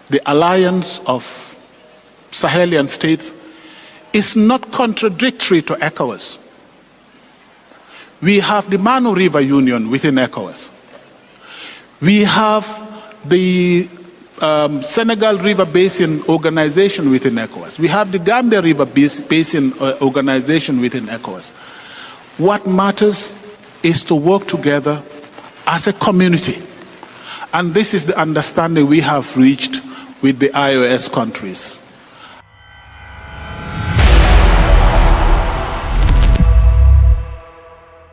the alliance of Sahelian states is not contradictory to ECOWAS. We have the Mano River Union within ECOWAS. We have the Senegal River Basin Organization within ECOWAS. We have the Gambia River Basin Organization within ECOWAS. What matters is to work together as a community. And this is the understanding we have reached with the IOS countries.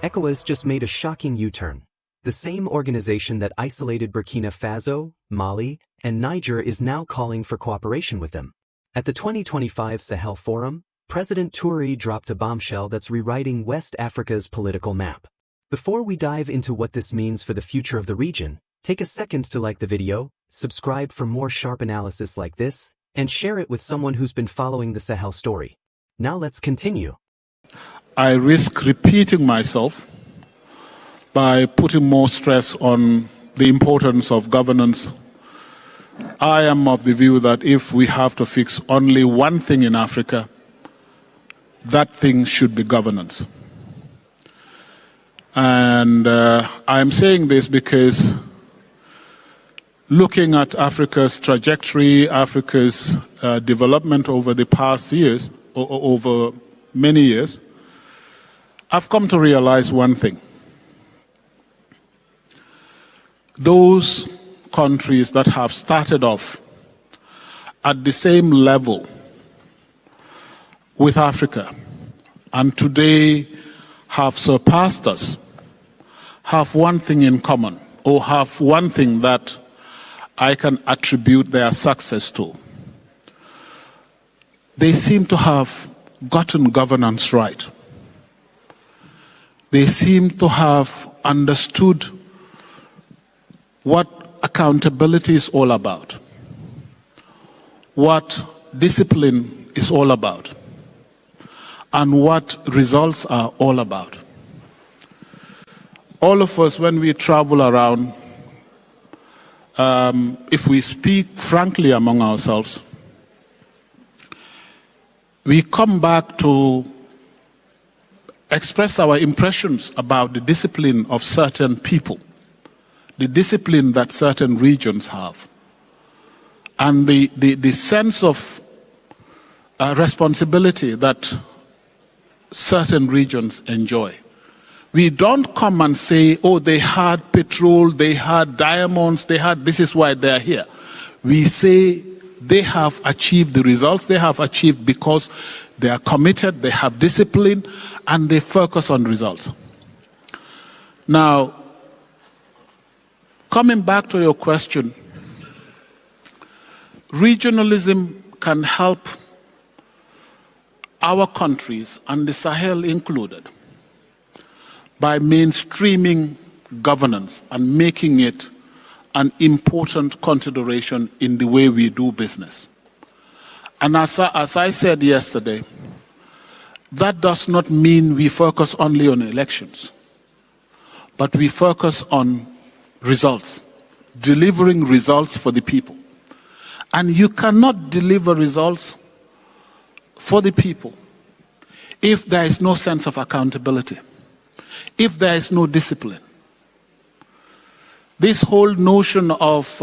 ECOWAS just made a shocking U-turn. The same organization that isolated Burkina Faso, Mali, and Niger is now calling for cooperation with them. At the 2025 Sahel Forum, President Toure dropped a bombshell that's rewriting West Africa's political map. Before we dive into what this means for the future of the region, take a second to like the video, subscribe for more sharp analysis like this, and share it with someone who's been following the Sahel story. Now let's continue. I risk repeating myself by putting more stress on the importance of governance. I am of the view that if we have to fix only one thing in Africa, that thing should be governance. And I'm saying this because looking at Africa's trajectory, Africa's development over the past years, over many years, I've come to realize one thing. Those countries that have started off at the same level with Africa and today have surpassed us have one thing in common, or have one thing that I can attribute their success to. They seem to have gotten governance right. They seem to have understood what accountability is all about, what discipline is all about, and what results are all about. All of us, when we travel around, if we speak frankly among ourselves, we come back to express our impressions about the discipline of certain people, the discipline that certain regions have, and the sense of responsibility that certain regions enjoy. We don't come and say, oh, they had petrol, they had diamonds, this is why they are here. We say they have achieved the results they have achieved because they are committed, they have discipline, and they focus on results. Now, coming back to your question, regionalism can help our countries, and the Sahel included, by mainstreaming governance and making it an important consideration in the way we do business. And as I said yesterday, that does not mean we focus only on elections, but we focus on results, delivering results for the people. And you cannot deliver results for the people if there is no sense of accountability, if there is no discipline. This whole notion of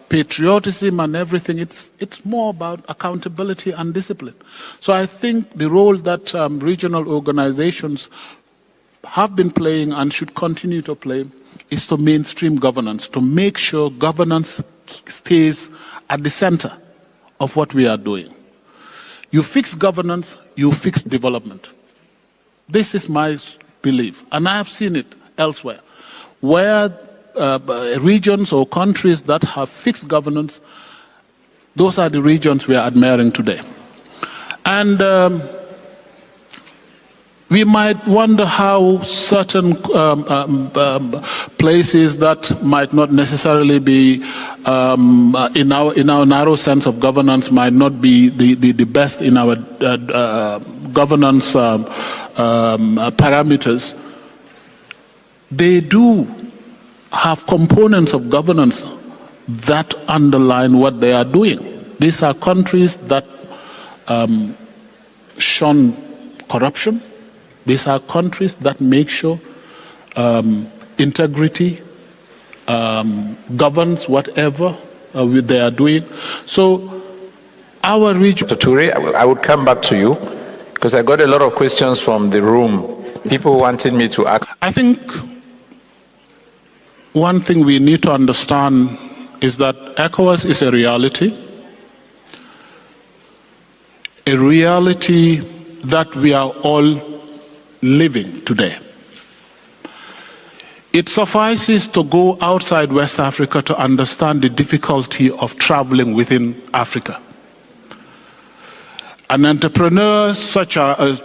patriotism and everything, it's more about accountability and discipline. So I think the role that regional organizations have been playing and should continue to play is to mainstream governance, to make sure governance stays at the center of what we are doing. You fix governance, you fix development. This is my belief, and I have seen it elsewhere, where regions or countries that have fixed governance, those are the regions we are admiring today. And we might wonder how certain places that might not necessarily be, in our narrow sense of governance, might not be the best in our governance parameters. They do have components of governance that underline what they are doing. These are countries that shun corruption. These are countries that make sure integrity governs whatever they are doing. So our region... Dr. Toure, I would come back to you because I got a lot of questions from the room. People wanted me to ask. I think one thing we need to understand is that ECOWAS is a reality that we are all living today. It suffices to go outside West Africa to understand the difficulty of traveling within Africa. An entrepreneur such as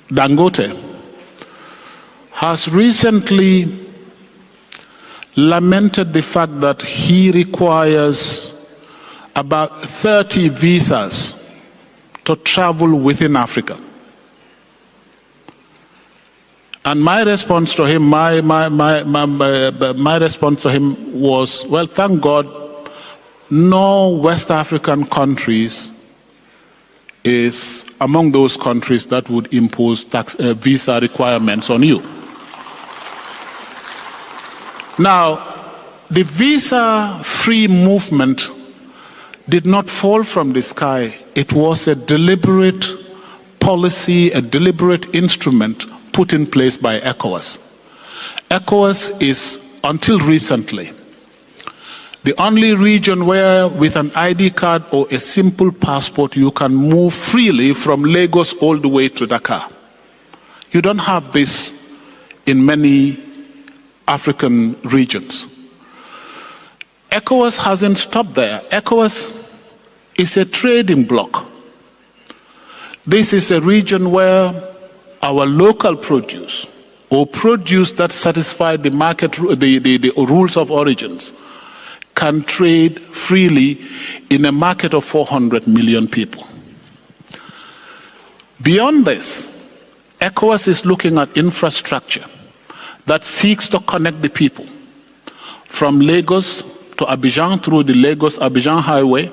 Dangote has recently lamented the fact that he requires about 30 visas to travel within Africa. And my response to him, my response to him was, well, thank God, no West African countries is among those countries that would impose visa requirements on you. Now, the visa-free movement did not fall from the sky. It was a deliberate policy, a deliberate instrument put in place by ECOWAS. ECOWAS is, until recently, the only region where with an ID card or a simple passport you can move freely from Lagos all the way to Dakar. You don't have this in many African regions. ECOWAS hasn't stopped there. ECOWAS is a trading bloc. This is a region where our local produce or produce that satisfy the market, the rules of origins, can trade freely in a market of 400 million people. Beyond this, ECOWAS is looking at infrastructure that seeks to connect the people from Lagos to Abidjan through the Lagos-Abidjan highway,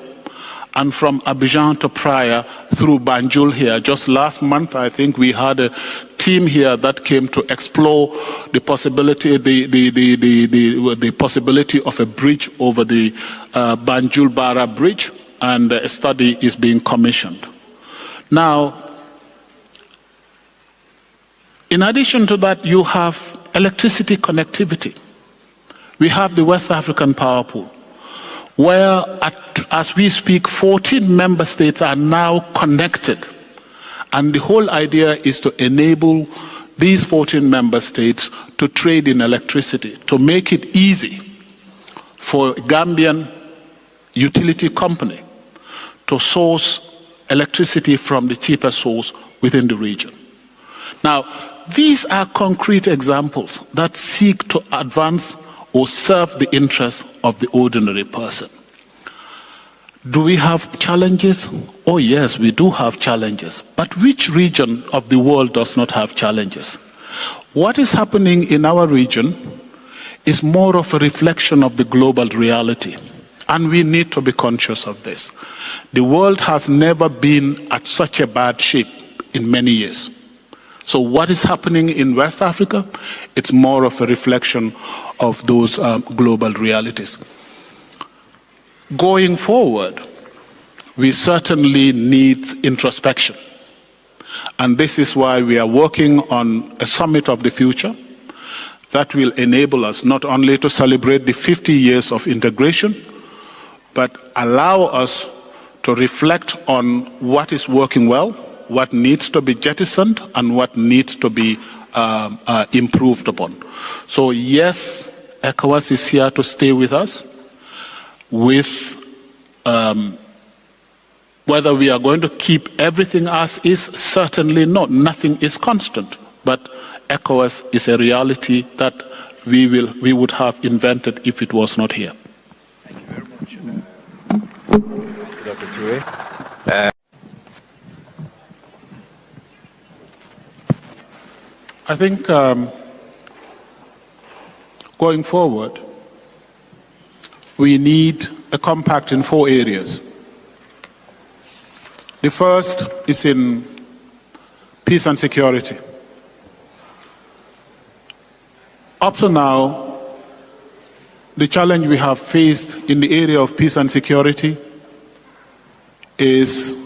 and from Abidjan to Praia through Banjul here. Just last month, I think we had a team here that came to explore the possibility, the possibility of a bridge over the Banjul-Bara bridge, and a study is being commissioned. Now, in addition to that, you have electricity connectivity. We have the West African Power Pool, where as we speak, 14 member states are now connected. And the whole idea is to enable these 14 member states to trade in electricity, to make it easy for a Gambian utility company to source electricity from the cheapest source within the region. Now, these are concrete examples that seek to advance or serve the interests of the ordinary person. Do we have challenges? Oh yes, we do have challenges. But which region of the world does not have challenges? What is happening in our region is more of a reflection of the global reality. And we need to be conscious of this. The world has never been at such a bad shape in many years. So what is happening in West Africa? It's more of a reflection of those global realities. Going forward, we certainly need introspection. And this is why we are working on a summit of the future that will enable us not only to celebrate the 50 years of integration, but allow us to reflect on what is working well, what needs to be jettisoned, and what needs to be improved upon. So yes, ECOWAS is here to stay with us. With whether we are going to keep everything as is, certainly not. Nothing is constant. But ECOWAS is a reality that we would have invented if it was not here. Thank you very much. Thank you, Dr. Toure. I think going forward, we need a compact in 4 areas. The first is in peace and security. Up to now, the challenge we have faced in the area of peace and security is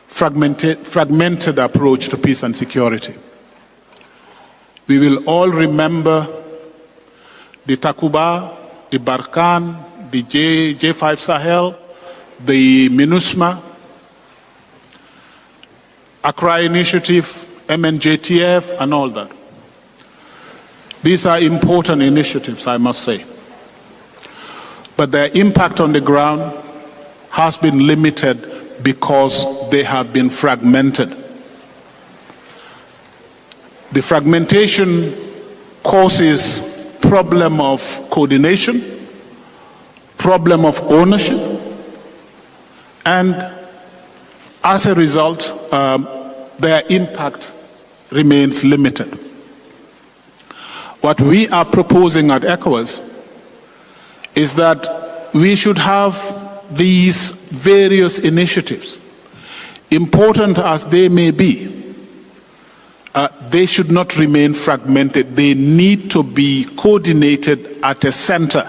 fragmented approach to peace and security. We will all remember the Takuba, the Barkhane, the J5 Sahel, the MINUSMA, Accra Initiative, MNJTF, and all that. These are important initiatives, I must say. But their impact on the ground has been limited because they have been fragmented. The fragmentation causes problem of coordination, problem of ownership, and as a result, their impact remains limited. What we are proposing at ECOWAS is that we should have these various initiatives, important as they may be. They should not remain fragmented. They need to be coordinated at a center,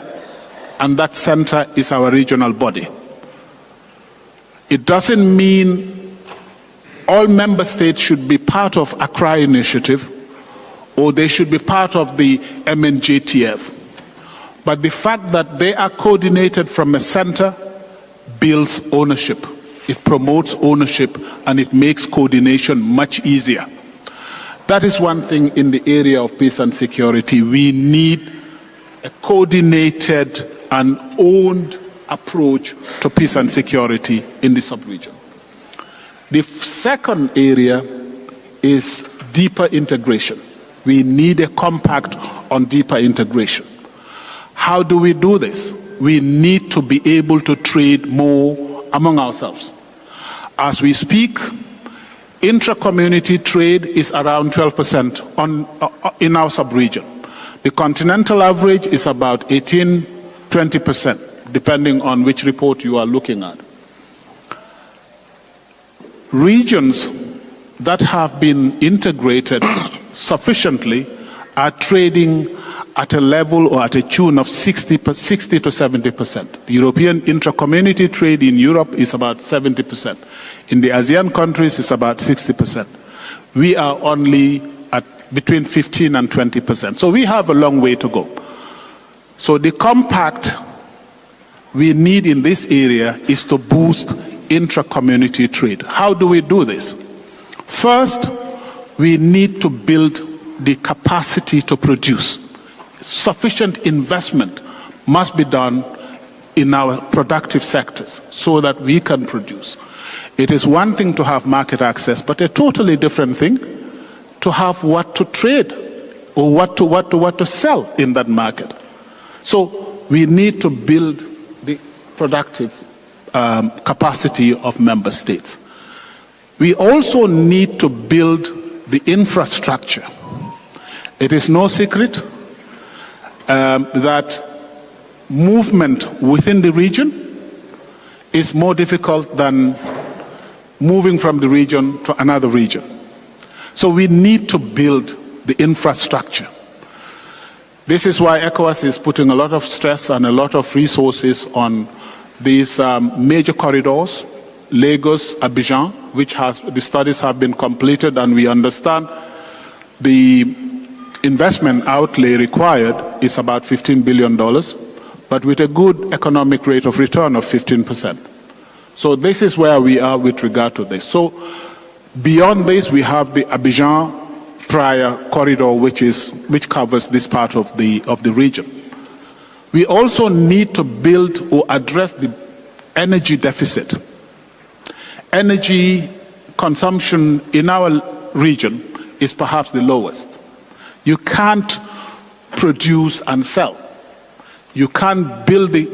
and that center is our regional body. It doesn't mean all member states should be part of Accra Initiative or they should be part of the MNJTF. But the fact that they are coordinated from a center builds ownership. It promotes ownership and it makes coordination much easier. That is one thing in the area of peace and security. We need a coordinated and owned approach to peace and security in the sub-region. The second area is deeper integration. We need a compact on deeper integration. How do we do this? We need to be able to trade more among ourselves. As we speak, intra-community trade is around 12% in our sub-region. The continental average is about 18-20%, depending on which report you are looking at. Regions that have been integrated sufficiently are trading at a level or at a tune of 60 to 70%. The European intra-community trade in Europe is about 70%. In the ASEAN countries, it's about 60%. We are only at between 15 and 20%. So we have a long way to go. So the compact we need in this area is to boost intra-community trade. How do we do this? First, we need to build the capacity to produce. Sufficient investment must be done in our productive sectors so that we can produce. It is one thing to have market access, but a totally different thing to have what to trade or what to sell in that market. So we need to build the productive capacity of member states. We also need to build the infrastructure. It is no secret that movement within the region is more difficult than moving from the region to another region. So we need to build the infrastructure. This is why ECOWAS is putting a lot of stress and a lot of resources on these major corridors, Lagos, Abidjan, which the studies have been completed, and we understand the investment outlay required is about $15 billion, but with a good economic rate of return of 15%. So this is where we are with regard to this. So beyond this, we have the Abidjan prior corridor, which covers this part of the region. We also need to build or address the energy deficit. Energy consumption in our region is perhaps the lowest. You can't produce and sell. You can't build the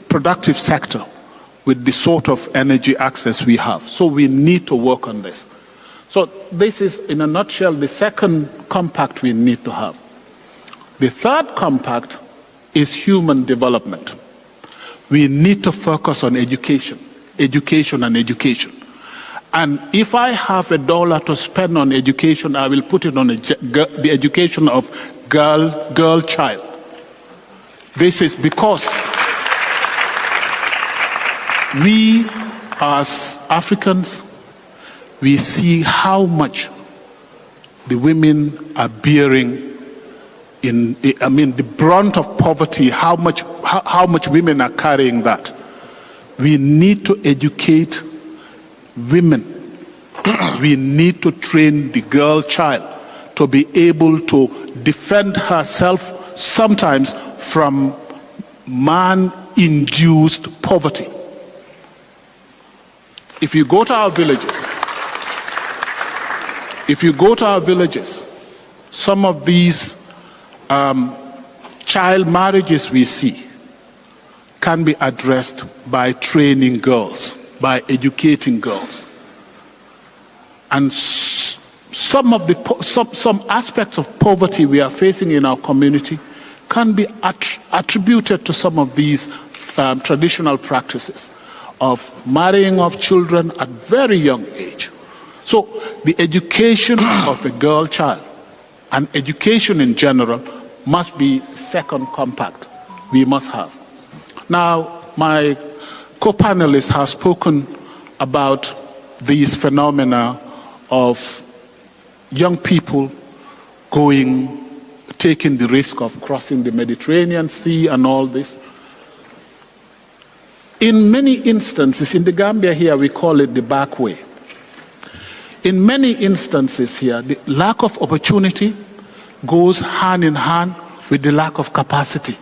productive sector with the sort of energy access we have. So we need to work on this. So this is, in a nutshell, the second compact we need to have. The third compact is human development. We need to focus on education, education and education. And if I have $1 to spend on education, I will put it on the education of girl child. This is because we as Africans, we see how much the women are bearing the brunt of poverty, how much women are carrying that. We need to educate women. We need to train the girl child to be able to defend herself sometimes from man-induced poverty. If you go to our villages, some of these child marriages we see can be addressed by training girls, by educating girls. And some aspects of poverty we are facing in our community can be attributed to some of these traditional practices of marrying of children at very young age. So the education of a girl child and education in general must be second compact we must have. Now, my co-panelist has spoken about these phenomena of young people taking the risk of crossing the Mediterranean Sea and all this. In many instances, in the Gambia here, we call it the back way. In many instances here, the lack of opportunity goes hand in hand with the lack of capacity.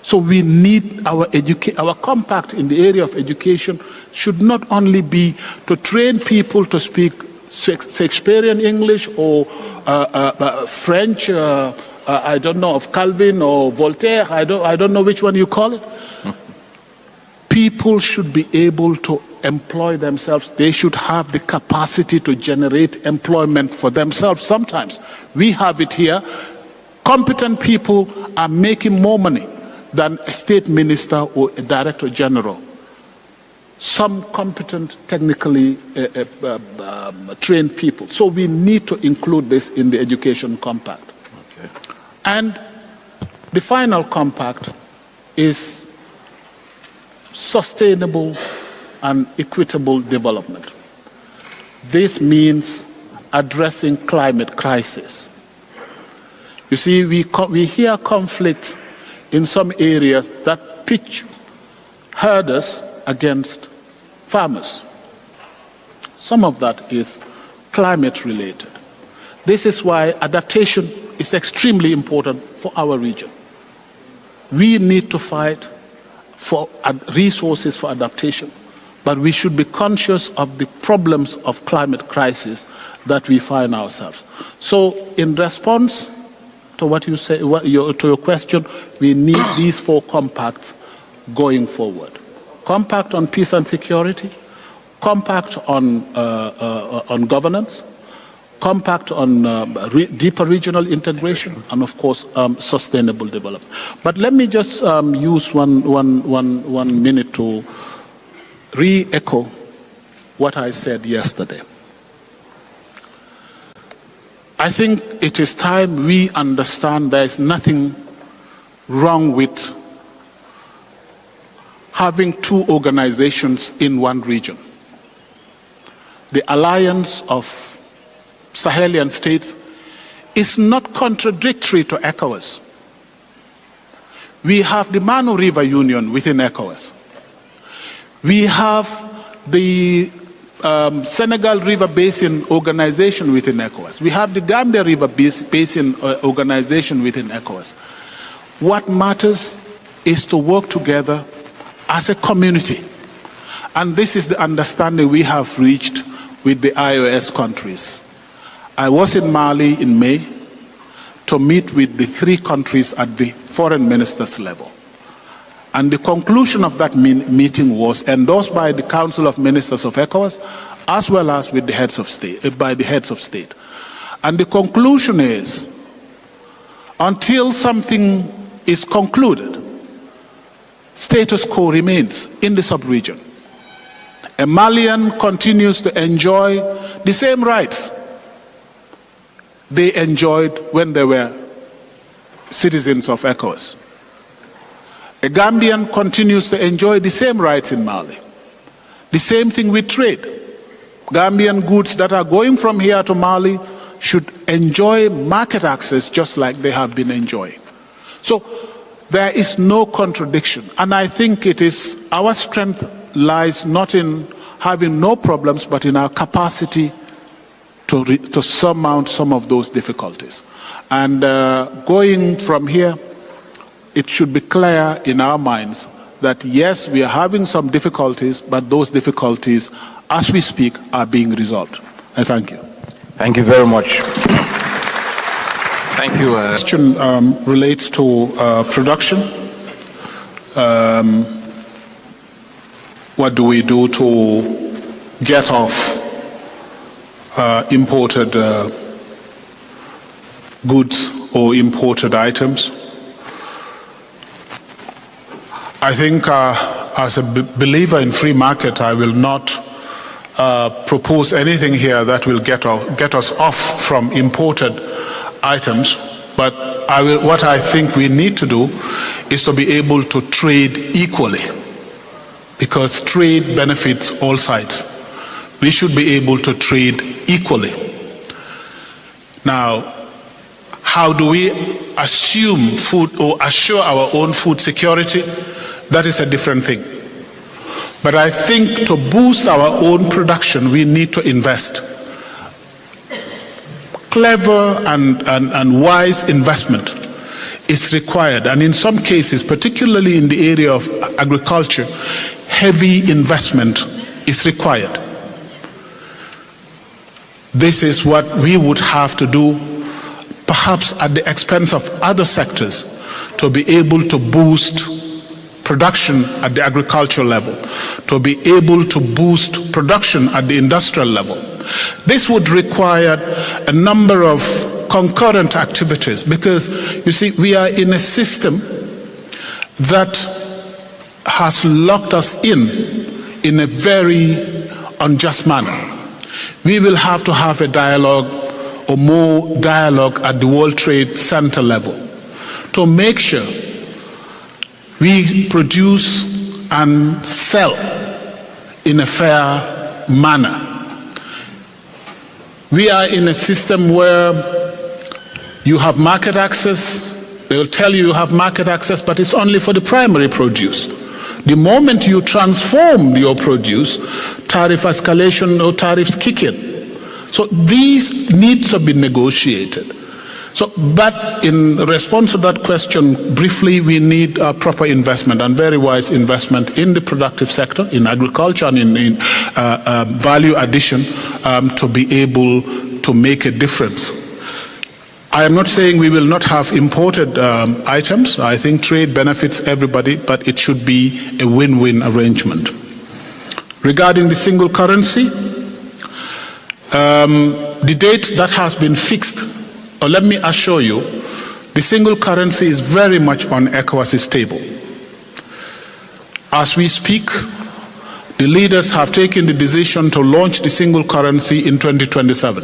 So we need our compact in the area of education should not only be to train people to speak Shakespearean English or French, I don't know, of Calvin or Voltaire, I don't know which one you call it. People should be able to employ themselves. They should have the capacity to generate employment for themselves. Sometimes we have it here. Competent people are making more money than a state minister or a director general. Some competent, technically trained people. So we need to include this in the education compact. Okay. And the final compact is sustainable and equitable development. This means addressing climate crisis. You see, we hear conflict in some areas that pitch herders against farmers. Some of that is climate related. This is why adaptation is extremely important for our region. We need to fight for resources for adaptation, but we should be conscious of the problems of climate crisis that we find ourselves. So in response to what you say, to your question, we need these 4 compacts going forward. Compact on peace and security, compact on governance, compact on deeper regional integration, and of course sustainable development. But let me just use one minute to re-echo what I said yesterday. I think it is time we understand there is nothing wrong with having 2 organizations in one region. The alliance of Sahelian states is not contradictory to ECOWAS. We have the Mano River Union within ECOWAS. We have the Senegal River Basin Organization within ECOWAS. We have the Gambia River Basin Organization within ECOWAS. What matters is to work together as a community. And this is the understanding we have reached with the IOS countries. I was in Mali in May to meet with the 3 countries at the foreign ministers level. And the conclusion of that meeting was endorsed by the Council of Ministers of ECOWAS, as well as with the heads of state, by the heads of state. And the conclusion is Until something is concluded, status quo remains in the sub-region. A Malian continues to enjoy the same rights they enjoyed when they were citizens of ECOWAS. A Gambian continues to enjoy the same rights in Mali. The same thing with trade. Gambian goods that are going from here to Mali should enjoy market access just like they have been enjoying. So there is no contradiction. And I think it is our strength lies not in having no problems, but in our capacity to surmount some of those difficulties. And going from here, it should be clear in our minds that yes, we are having some difficulties, but those difficulties, as we speak, are being resolved. I thank you. Thank you very much. Thank you. The question relates to production. What do we do to get off imported goods or imported items? I think as a believer in free market, I will not propose anything here that will get us off from imported items, but what I think we need to do is to be able to trade equally, because trade benefits all sides. We should be able to trade equally. Now, how do we assume food or assure our own food security? That is a different thing. But I think to boost our own production, we need to invest. Clever and wise investment is required. And in some cases, particularly in the area of agriculture, heavy investment is required. This is what we would have to do, perhaps at the expense of other sectors, to be able to boost production at the agricultural level, to be able to boost production at the industrial level. This would require a number of concurrent activities, because you see, we are in a system that has locked us in a very unjust manner. We will have to have a dialogue or more dialogue at the World Trade Center level to make sure we produce and sell in a fair manner. We are in a system where you have market access. They will tell you have market access, but it's only for the primary produce. The moment you transform your produce, tariff escalation or tariffs kick in. So these need to be negotiated. But in response to that question, briefly, we need proper investment and very wise investment in the productive sector, in agriculture and in value addition to be able to make a difference. I am not saying we will not have imported items. I think trade benefits everybody, but it should be a win-win arrangement. Regarding the single currency, the date that has been fixed, let me assure you, the single currency is very much on ECOWAS's table. As we speak, the leaders have taken the decision to launch the single currency in 2027.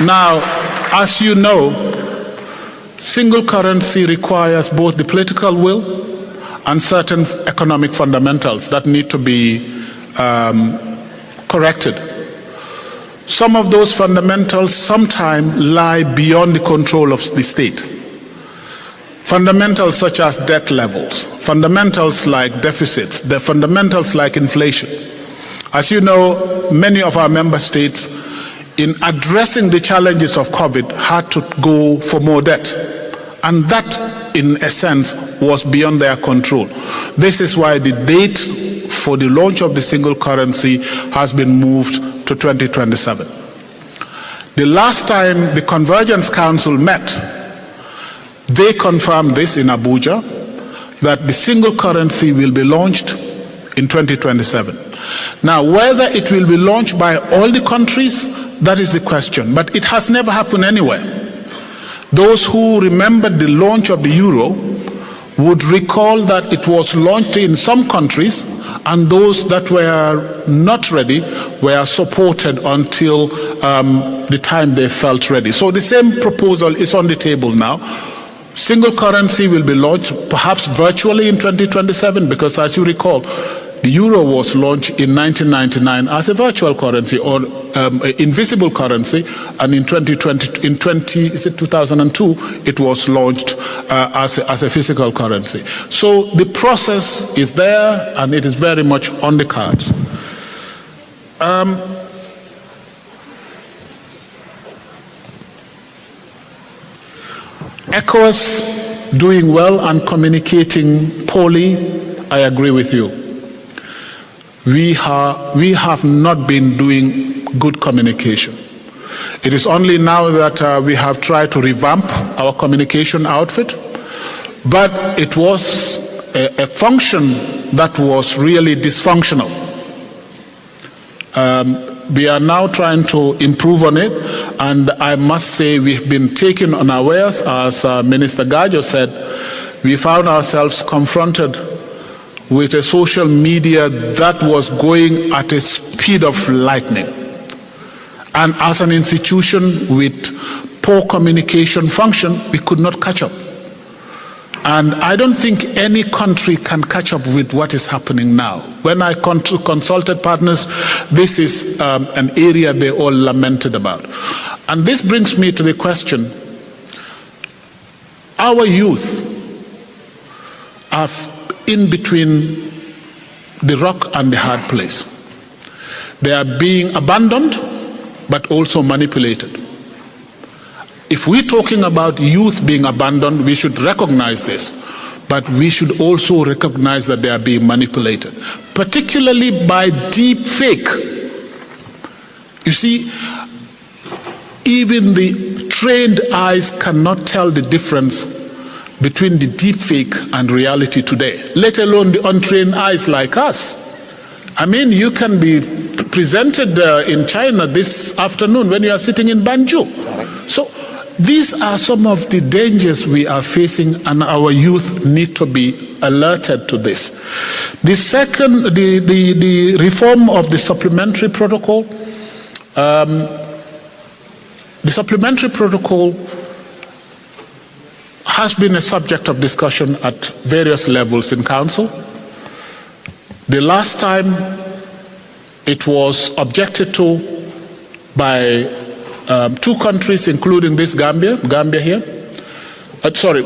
Now, as you know, single currency requires both the political will and certain economic fundamentals that need to be corrected. Some of those fundamentals sometimes lie beyond the control of the state. Fundamentals such as debt levels, fundamentals like deficits, the fundamentals like inflation. As you know, many of our member states, in addressing the challenges of COVID, had to go for more debt. And that, in a sense, was beyond their control. This is why the date for the launch of the single currency has been moved to 2027. The last time the Convergence Council met, they confirmed this in Abuja, that the single currency will be launched in 2027. Now, whether it will be launched by all the countries, That is the question. But it has never happened anywhere. Those who remember the launch of the euro would recall that it was launched in some countries, and those that were not ready were supported until the time they felt ready. So the same proposal is on the table now. Single currency will be launched perhaps virtually in 2027, because as you recall, the euro was launched in 1999 as a virtual currency or invisible currency, and in 2002 it was launched as a physical currency. So the process is there, and it is very much on the cards. ECOWAS doing well and communicating poorly, I agree with you. We have not been doing good communication. It is only now that we have tried to revamp our communication outfit, but it was a function that was really dysfunctional. We are now trying to improve on it, and I must say we've been taken unawares. As Minister Gajo said, we found ourselves confronted with a social media that was going at a speed of lightning. And as an institution with poor communication function, we could not catch up. And I don't think any country can catch up with what is happening now. When I consulted partners, this is an area they all lamented about. And this brings me to the question, our youth are in between the rock and the hard place. They are being abandoned, but also manipulated. If we're talking about youth being abandoned, we should recognize this, but we should also recognize that they are being manipulated, particularly by deep fake. You see, even the trained eyes cannot tell the difference between the deep fake and reality today, let alone the untrained eyes like us. I mean, you can be presented in China this afternoon when you are sitting in Banjul. So these are some of the dangers we are facing, and our youth need to be alerted to this. The second, the reform of the supplementary protocol. The supplementary protocol has been a subject of discussion at various levels in Council. The last time it was objected to by two countries, including this Gambia here.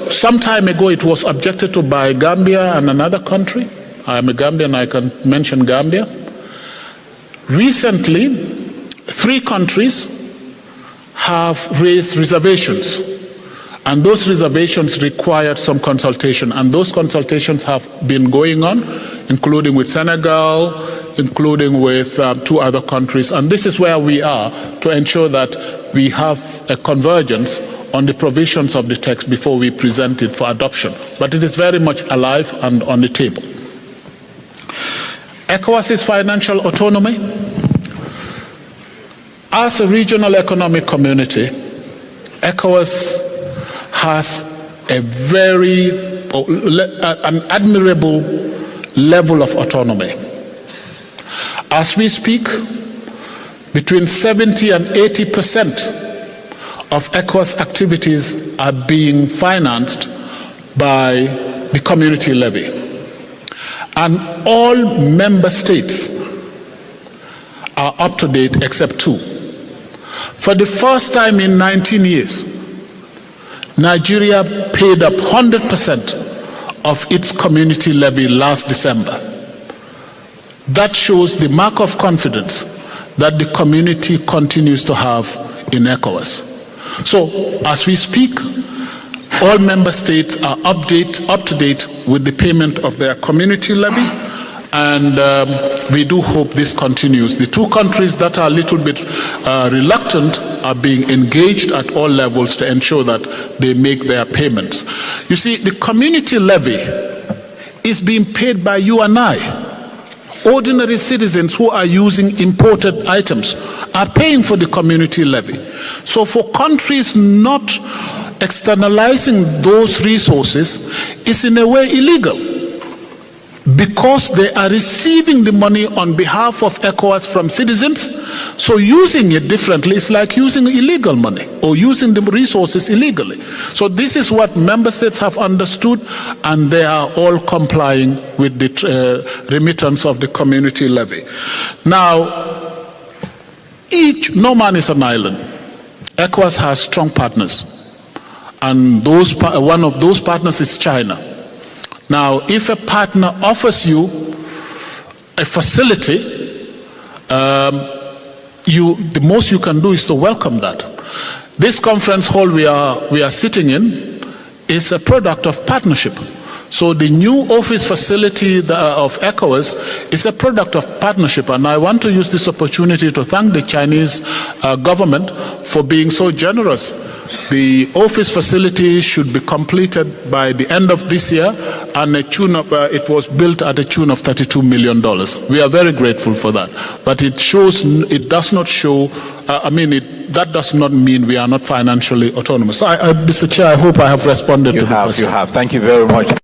Some time ago it was objected to by Gambia and another country. I am a Gambian, I can mention Gambia. Recently, 3 countries have raised reservations, and those reservations required some consultation, and those consultations have been going on, including with Senegal, including with 2 other countries, and this is where we are to ensure that we have a convergence on the provisions of the text before we present it for adoption. But it is very much alive and on the table. ECOWAS's financial autonomy. As a regional economic community, ECOWAS has an admirable level of autonomy. As we speak, between 70 and 80% of ECOWAS activities are being financed by the community levy. And all member states are up to date except 2. For the first time in 19 years, Nigeria paid up 100% of its community levy last December. That shows the mark of confidence that the community continues to have in ECOWAS. So, as we speak, all member states are up to date with the payment of their community levy, and we do hope this continues. The 2 countries that are a little bit reluctant are being engaged at all levels to ensure that they make their payments. You see, the community levy is being paid by you and I, ordinary citizens who are using imported items. are paying for the community levy. So for countries not externalizing those resources is in a way illegal, because they are receiving the money on behalf of ECOWAS from citizens. So using it differently is like using illegal money or using the resources illegally. So this is what member states have understood, and they are all complying with the remittance of the community levy. Now, no man is an island. ECOWAS has strong partners, and one of those partners is China. Now, if a partner offers you a facility, the most you can do is to welcome that. This conference hall we are sitting in is a product of partnership. So the new office facility of ECOWAS is a product of partnership, and I want to use this opportunity to thank the Chinese government for being so generous. The office facility should be completed by the end of this year, and it was built at a tune of $32 million. We are very grateful for that. But it does not show, that does not mean we are not financially autonomous. Mr. Chair, I hope I have responded to the question. You have. Thank you very much.